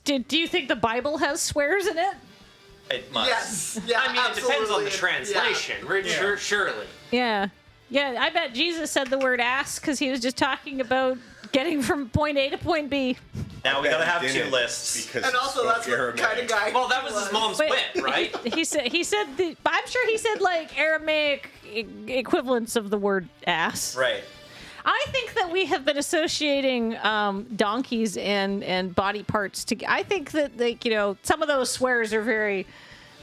Do you think the Bible has swears in it? It must. Yes. Yeah, I mean, it depends on the absolutely. translation. Surely. Yeah. Yeah, I bet Jesus said the word ass because he was just talking about getting from point A to point B. Now we gotta have two lists. Because And also, that's what kind of guy. Well, that was his mom's Wait. wit, right? He said I'm sure he said like Aramaic equivalents of the word ass. Right. I think that we have been associating donkeys and body parts together. I think that some of those swears are very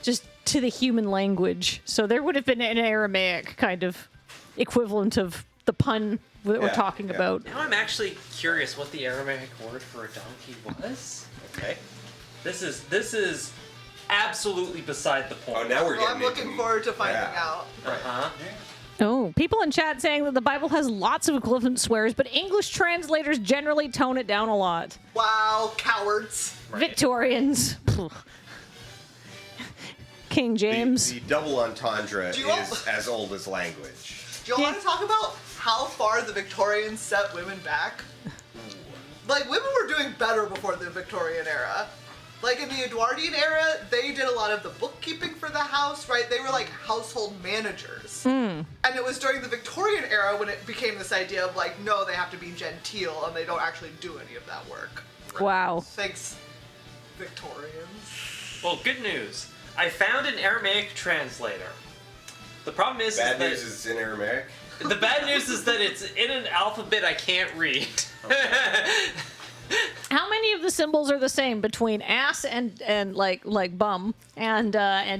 just to the human language. So there would have been an Aramaic kind of equivalent of the pun that we're talking about. Now I'm actually curious what the Aramaic word for a donkey was. Okay. This is absolutely beside the point. Oh, now we're Well, getting I'm looking into- forward to finding yeah. out. Uh-huh. Oh, people in chat saying that the Bible has lots of equivalent swears, but English translators generally tone it down a lot. Wow, cowards. Right. Victorians. King James. The double entendre Do you all- is as old as language. Do you want to talk about how far the Victorians set women back? Like, women were doing better before the Victorian era. Like, in the Edwardian era, they did a lot of the bookkeeping for the house, right? They were like household managers. And it was during the Victorian era when it became this idea of like, no, they have to be genteel and they don't actually do any of that work. Wow. Thanks, Victorians. Well, good news. I found an Aramaic translator. The problem is Bad that news is it's in Aramaic. the bad news is that it's in an alphabet I can't read. How many of the symbols are the same between ass and like bum and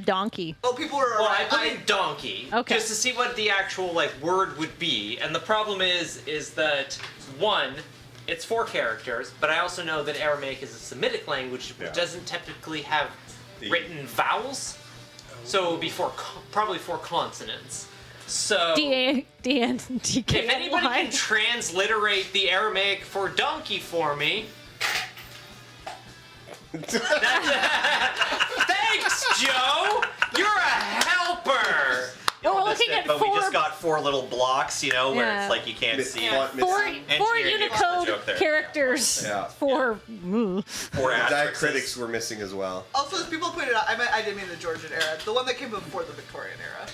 donkey? Oh, people were Well, I right. put in donkey Okay. just to see what the actual word would be, and the problem is that one, it's 4 characters, but I also know that Aramaic is a Semitic language which Yeah. doesn't typically have The- written vowels, so it would be probably 4 consonants. So D-N-D-K. if anybody can transliterate the Aramaic for donkey for me. Thanks, Joe! You're a helper! Well, we're Missed looking it, at but we 4 just got 4 little blocks, where Yeah. it's like you can't see it. Font four missing. Engineering makes the joke Unicode there. characters Yeah. for 4 The asterisks. diacritics were missing as well. Also, as people pointed out, I didn't mean the Georgian era. The one that came before the Victorian era.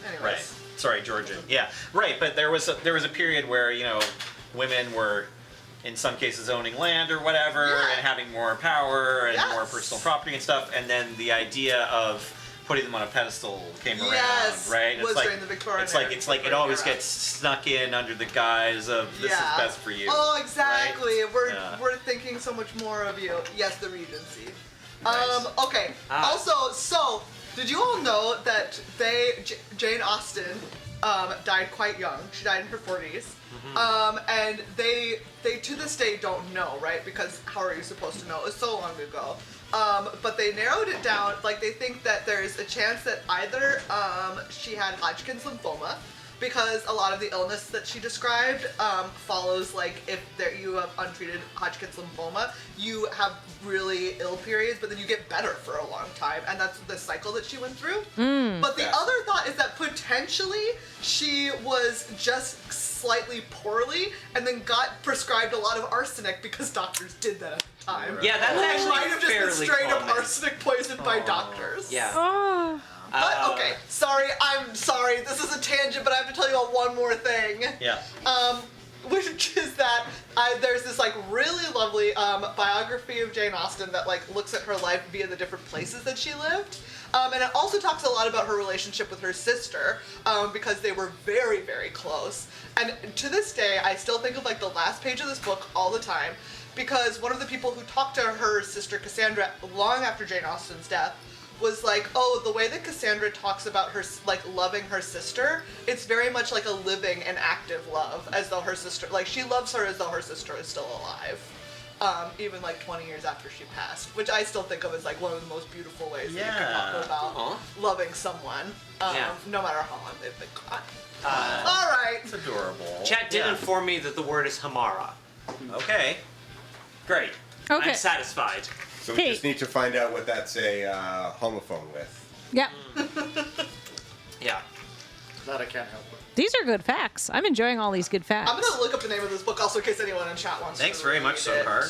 Anyways. Right. Sorry, Georgian. Yeah. Right, but there was a period where, women were in some cases owning land or whatever Yeah. and having more power and more Yes. personal property and stuff, and then the idea of putting them on a pedestal came around, Yes, right? was during the Victorian it's like era, it Victorian always era. gets snuck in under the guise of this is best for you. Oh, exactly. Right? We're thinking so much more of you. Yes, the Regency. Nice. Okay. Also, so did you all know that Jane Austen died quite young? She died in her 40s. And they to this day don't know, right? Because how are you supposed to know? It was so long ago. But they narrowed it down. Like, they think that there's a chance that either she had Hodgkin's lymphoma, because a lot of the illness that she described follows, like, if you have untreated Hodgkin's lymphoma, you have really ill periods, but then you get better for a long time, and that's the cycle that she went through. But the other thought is that potentially she was just slightly poorly, and then got prescribed a lot of arsenic because doctors did that at the time. Yeah, that's It actually might have just been fairly straight up common. arsenic poisoned by doctors. Yeah. Oh. But, okay, I'm sorry, this is a tangent, but I have to tell you about one more thing. Yeah. Which is that there's this like really lovely biography of Jane Austen that like looks at her life via the different places that she lived. And it also talks a lot about her relationship with her sister, because they were very, very close. And to this day, I still think of like the last page of this book all the time, because one of the people who talked to her sister Cassandra long after Jane Austen's death was like, oh, the way that Cassandra talks about her, like, loving her sister, it's very much like a living and active love, as though her sister, like, she loves her as though her sister is still alive. Even, like, 20 years after she passed, which I still think of as, like, one of the most beautiful ways that you can talk about loving someone, no matter how long they've been gone. All right. It's adorable. Chat did inform me that the word is Hamara. Okay. Great. Okay. I'm satisfied. So we Hey. just need to find out what that's a homophone with. Yeah. Yeah. That I can't help with. These are good facts. I'm enjoying all these good facts. I'm gonna look up the name of this book also in case anyone in chat wants Thanks to very much, read it. Sokar.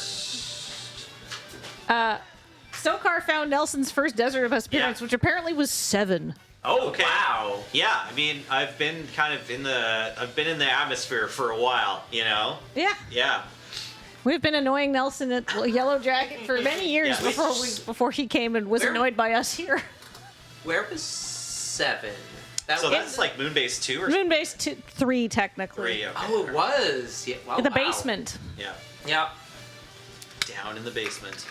Sokar found Nelson's first Desert Bus appearance, Yeah. which apparently was 7. Oh, Okay. wow. Yeah, I mean, I've been in the atmosphere for a while, you know? Yeah. Yeah. We've been annoying Nelson at Yellow Jacket for many years Yeah, before he came and was Where- annoyed by us here. Where was 7? That So was that's like Moonbase 2 or something? Moonbase 3, technically. 3, okay. Oh, it was. Yeah. Wow, In the wow. basement. Yeah. Yeah. Down in the basement.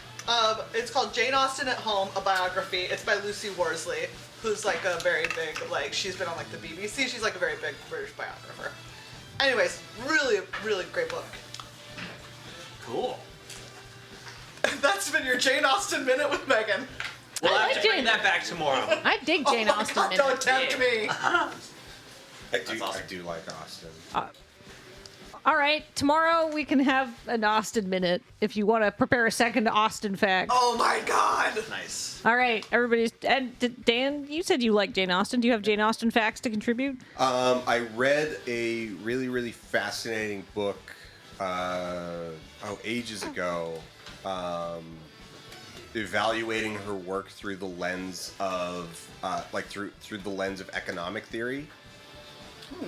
It's called Jane Austen at Home, a biography. It's by Lucy Worsley, who's like a very big, like, she's been on like the BBC. She's like a very big British biographer. Anyways, really, really great book. Cool. That's been your Jane Austen Minute with Megan. We'll I have like to bring Jane. that back tomorrow. I dig Jane oh my Austen. God, in don't it. tempt me. I awesome. do like Austen. All right, tomorrow we can have an Austen minute if you want to prepare a second Austen fact. Oh my God. Nice. All right, everybody's. And Dan, you said you like Jane Austen. Do you have Jane Austen facts to contribute? I read a really, really fascinating book ages ago, evaluating her work through the lens of through the lens of economic theory,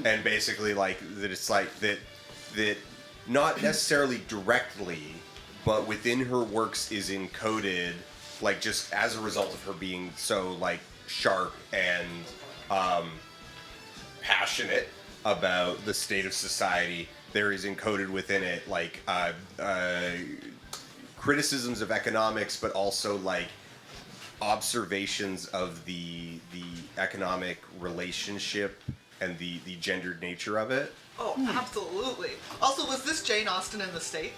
and basically like that it's like that not necessarily directly, but within her works is encoded like just as a result of her being so like sharp and passionate about the state of society. There is encoded within it like criticisms of economics, but also like observations of the economic relationship and the gendered nature of it. Oh, absolutely. Also, was this Jane Austen in the State?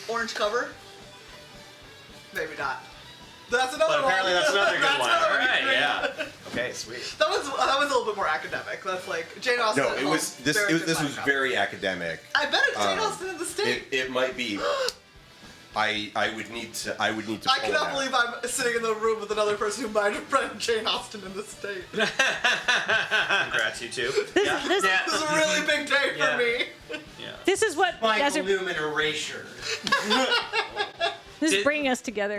Orange cover? Maybe not. That's another But one. apparently that's another good That's one. another All right, great yeah. one. Okay, sweet. That was a little bit more academic. That's like Jane Austen. No, at it Home, was this. very good This was biography. very academic. I bet it's Jane Austen in the State. It might be. I would need to. I would need to. I pull it cannot out. believe I'm sitting in the room with another person who might have read Jane Austen in the State. Congrats, you two. Yeah. This, This is a really big day for Yeah. me. Yeah. this is what Michael Desert. Newman erasure. This is Did- bringing us together.